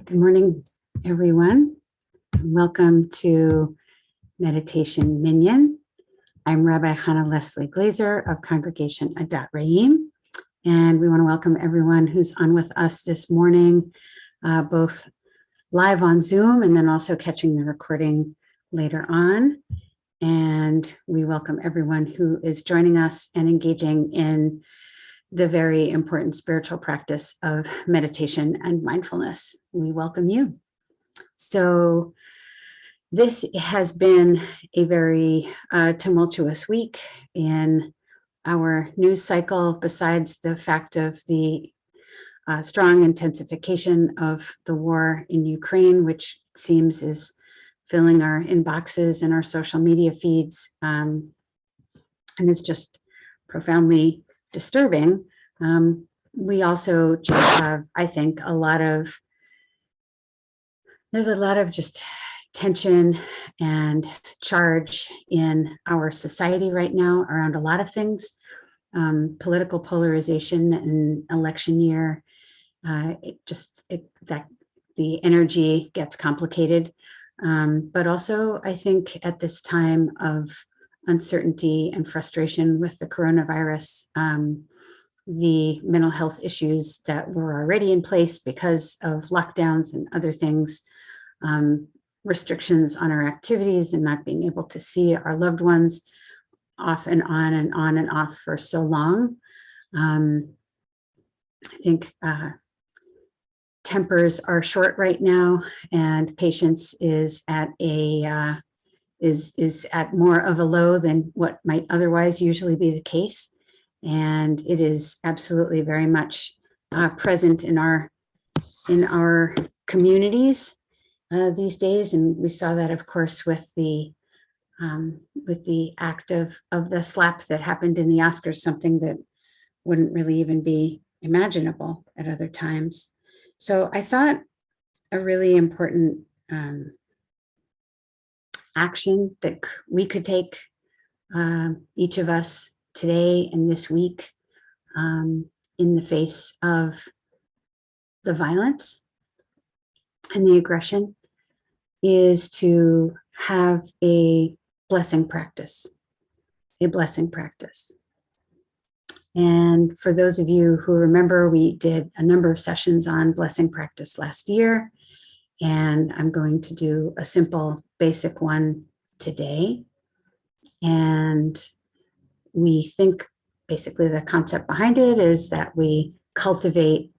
Good morning, everyone. Welcome to Meditation Minyan. I'm Rabbi Hannah Leslie Glazer of Congregation Adat Re'im, and we want to welcome everyone who's on with us this morning, both live on Zoom and then also catching the recording later on. And we welcome everyone who is joining us and engaging in the very important spiritual practice of meditation and mindfulness. We welcome you. So this has been a very tumultuous week in our news cycle, besides the fact of the strong intensification of the war in Ukraine, which seems is filling our inboxes and our social media feeds, and is just profoundly disturbing. We also just have, I think, there's a lot of just tension and charge in our society right now around a lot of things. Political polarization and election year, that the energy gets complicated. But also, I think at this time of uncertainty and frustration with the coronavirus, the mental health issues that were already in place because of lockdowns and other things, restrictions on our activities and not being able to see our loved ones off and on and on and off for so long. I think tempers are short right now, and patience is at is at more of a low than what might otherwise usually be the case. And it is absolutely very much present in our communities these days. And we saw that, of course, with the act of the slap that happened in the Oscars, something that wouldn't really even be imaginable at other times. So I thought a really important action that we could take, each of us today and this week, in the face of the violence and the aggression, is to have a blessing practice. And for those of you who remember, we did a number of sessions on blessing practice last year, and I'm going to do a simple, basic one today. And we think basically the concept behind it is that we cultivate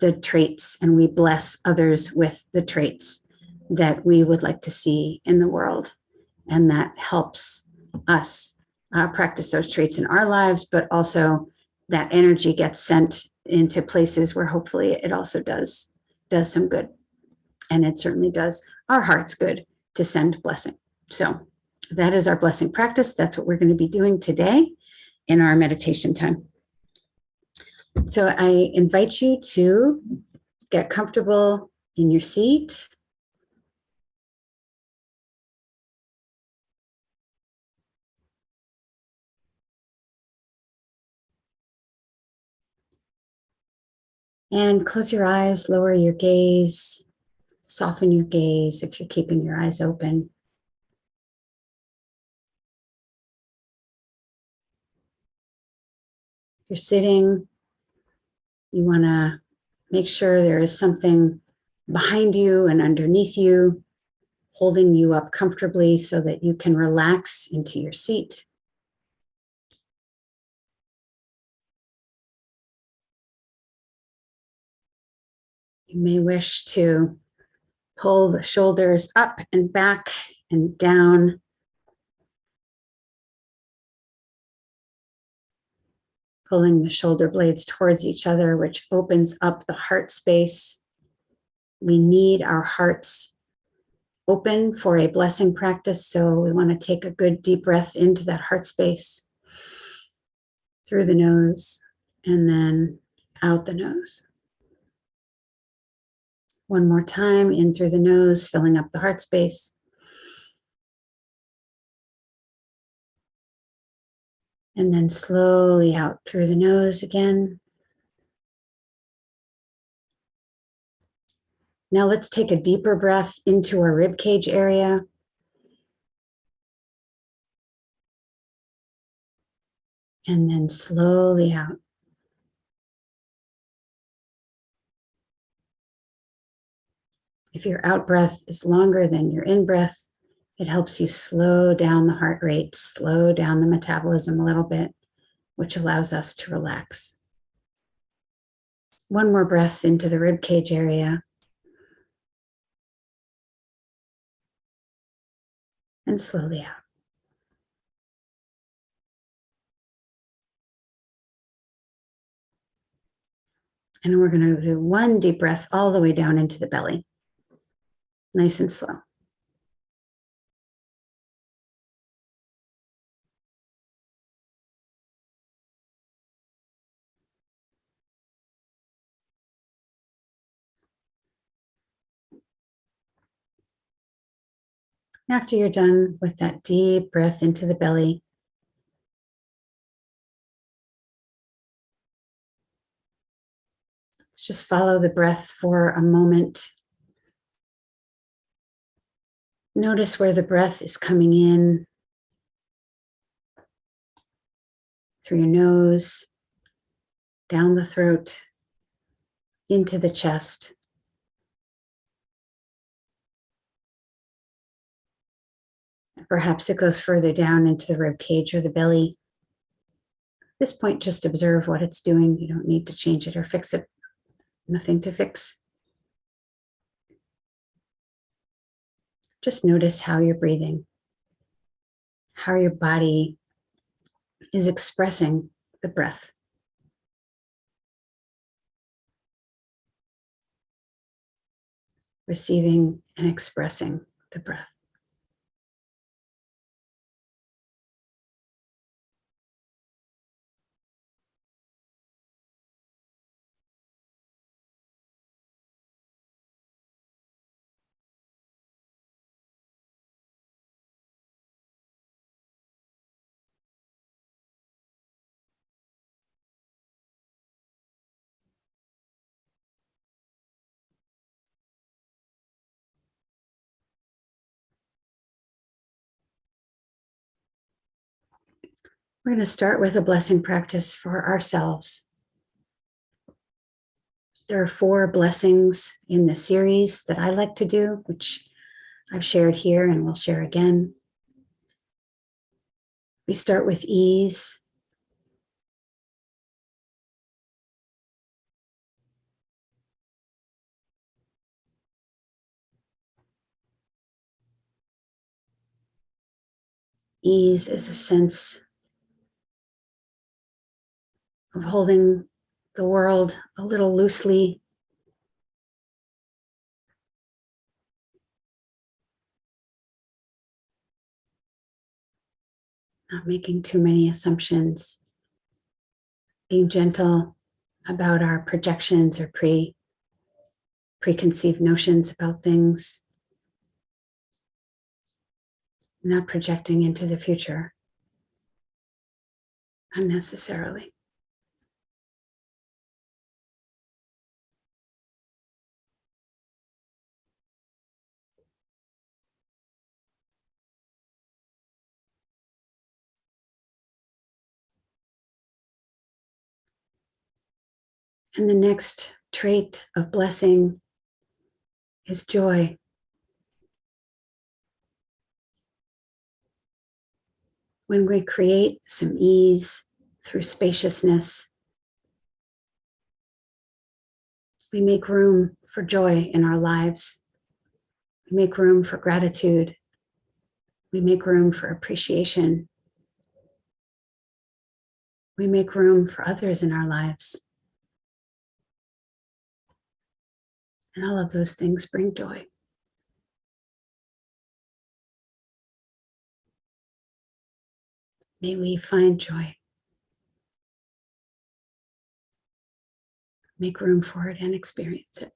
the traits and we bless others with the traits that we would like to see in the world. And that helps us practice those traits in our lives, but also that energy gets sent into places where hopefully it also does some good. And it certainly does our hearts good to send blessing. So that is our blessing practice. That's what we're going to be doing today in our meditation time. So I invite you to get comfortable in your seat. And close your eyes, lower your gaze, soften your gaze if you're keeping your eyes open. If you're sitting, you want to make sure there is something behind you and underneath you, holding you up comfortably so that you can relax into your seat. You may wish to pull the shoulders up and back and down. Pulling the shoulder blades towards each other, which opens up the heart space. We need our hearts open for a blessing practice, so we want to take a good deep breath into that heart space through the nose and then out the nose. One more time, in through the nose, filling up the heart space. And then slowly out through the nose again. Now let's take a deeper breath into our rib cage area. And then slowly out. If your out breath is longer than your in breath, it helps you slow down the heart rate, slow down the metabolism a little bit, which allows us to relax. One more breath into the rib cage area. And slowly out. And we're going to do one deep breath all the way down into the belly. Nice and slow. After you're done with that deep breath into the belly, just follow the breath for a moment. Notice where the breath is coming in through your nose, down the throat, into the chest. Perhaps it goes further down into the rib cage or the belly. At this point, just observe what it's doing. You don't need to change it or fix it. Nothing to fix. Just notice how you're breathing, how your body is expressing the breath. Receiving and expressing the breath. We're going to start with a blessing practice for ourselves. There are 4 blessings in the series that I like to do, which I've shared here and will share again. We start with ease. Ease is a sense of holding the world a little loosely. Not making too many assumptions. Being gentle about our projections or preconceived notions about things. Not projecting into the future unnecessarily. And the next trait of blessing is joy. When we create some ease through spaciousness, we make room for joy in our lives. We make room for gratitude. We make room for appreciation. We make room for others in our lives. And all of those things bring joy. May we find joy. Make room for it and experience it.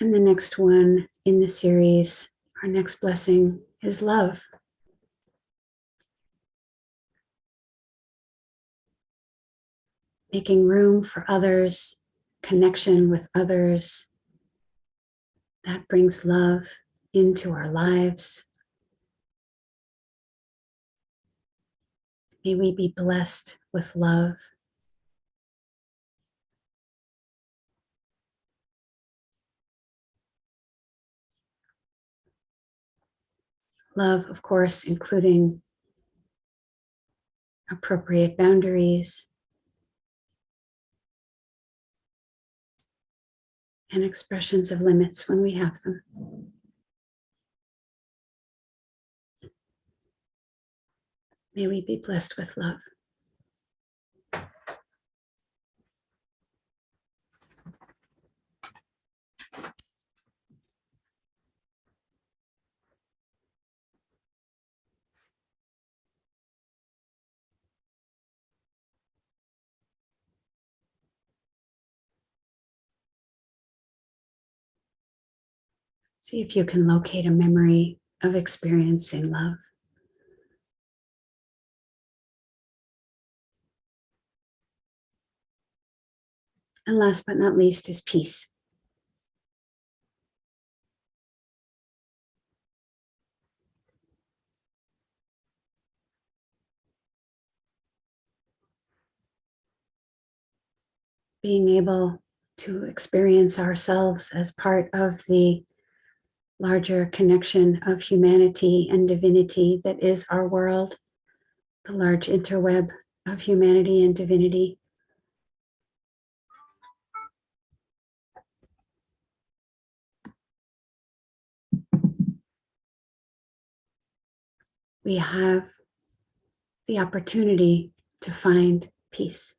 And the next one in the series, our next blessing is love. Making room for others, connection with others. That brings love into our lives. May we be blessed with love. Love, of course, including appropriate boundaries and expressions of limits when we have them. May we be blessed with love. See if you can locate a memory of experiencing love. And last but not least is peace. Being able to experience ourselves as part of the larger connection of humanity and divinity that is our world, the large interweb of humanity and divinity. We have the opportunity to find peace.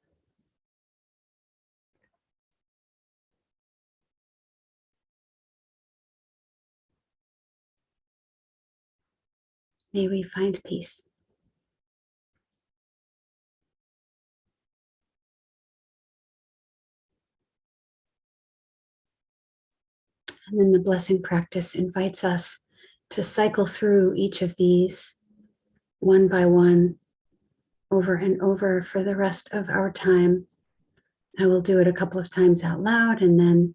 May we find peace. And then the blessing practice invites us to cycle through each of these one by one, over and over for the rest of our time. I will do it a couple of times out loud, and then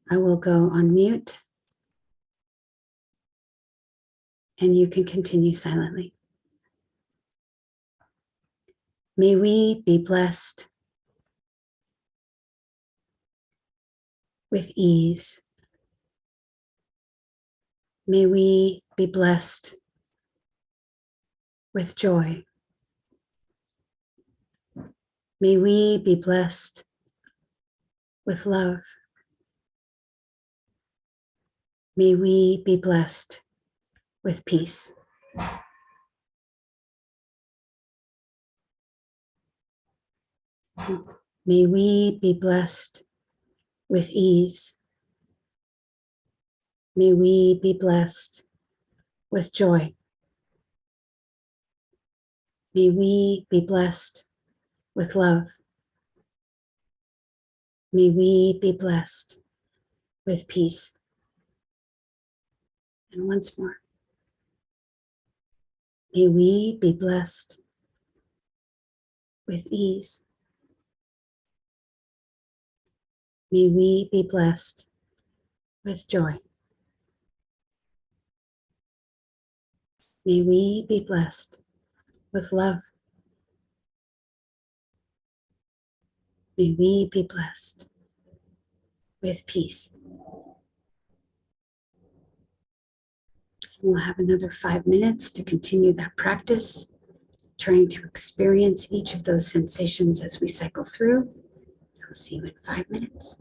I will go on mute, and you can continue silently. May we be blessed with ease. May we be blessed with joy. May we be blessed with love. May we be blessed with peace. May we be blessed with ease. May we be blessed with joy. May we be blessed with love. May we be blessed with peace. And once more, may we be blessed with ease. May we be blessed with joy. May we be blessed with love. May we be blessed with peace. We'll have another 5 minutes to continue that practice, trying to experience each of those sensations as we cycle through. I'll see you in 5 minutes.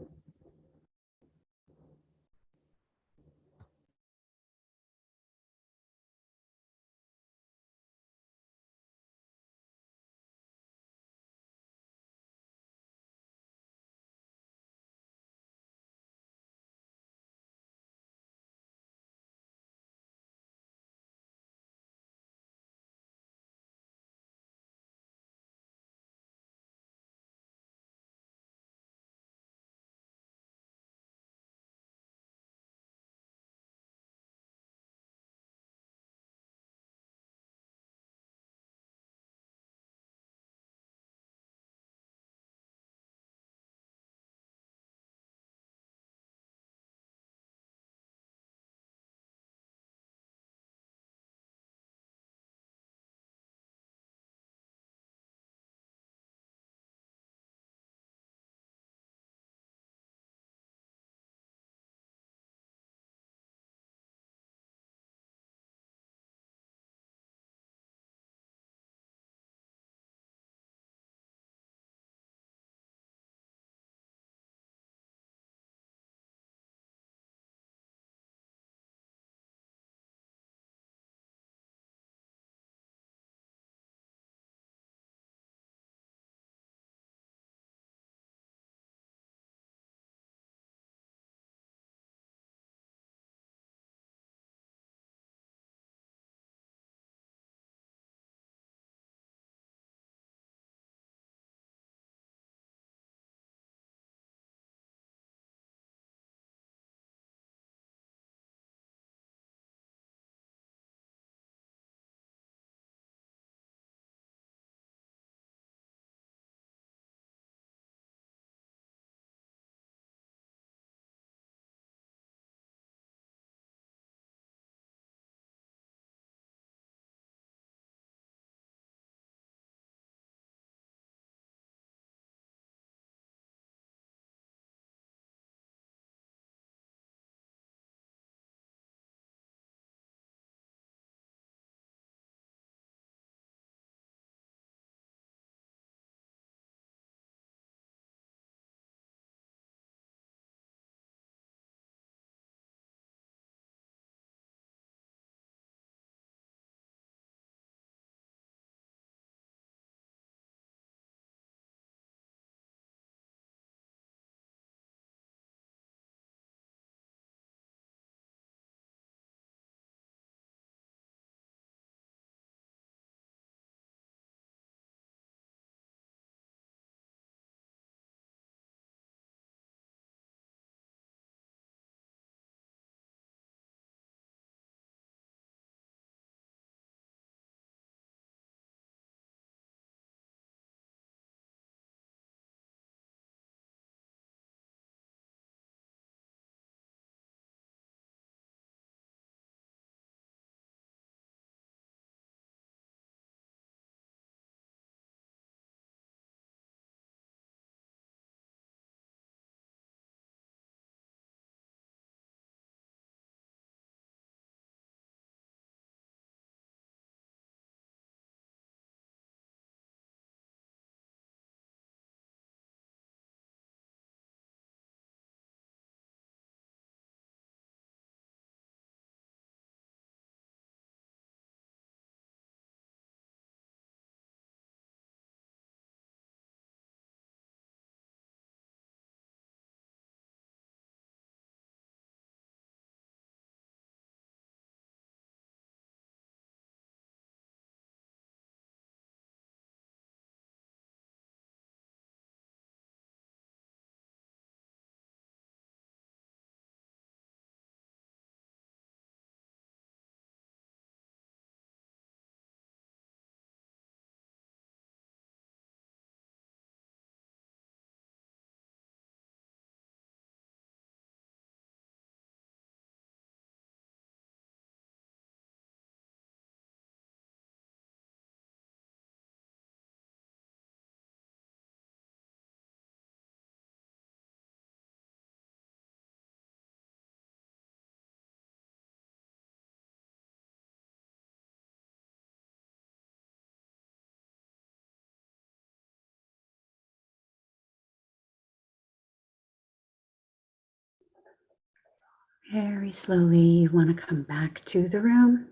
Very slowly, you want to come back to the room.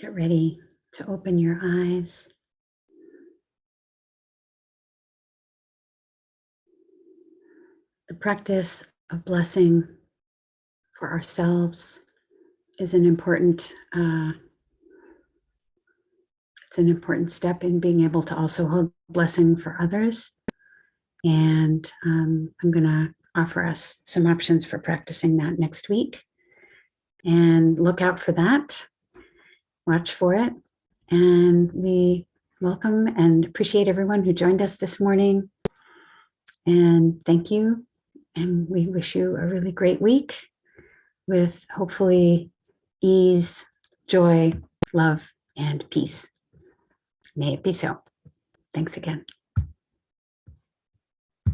Get ready to open your eyes. The practice of blessing for ourselves is an important it's an important step in being able to also hold blessing for others. And I'm going to offer us some options for practicing that next week. And look out for that. Watch for it. And we welcome and appreciate everyone who joined us this morning. And thank you. And we wish you a really great week with hopefully ease, joy, love, and peace. May it be so. Thanks again.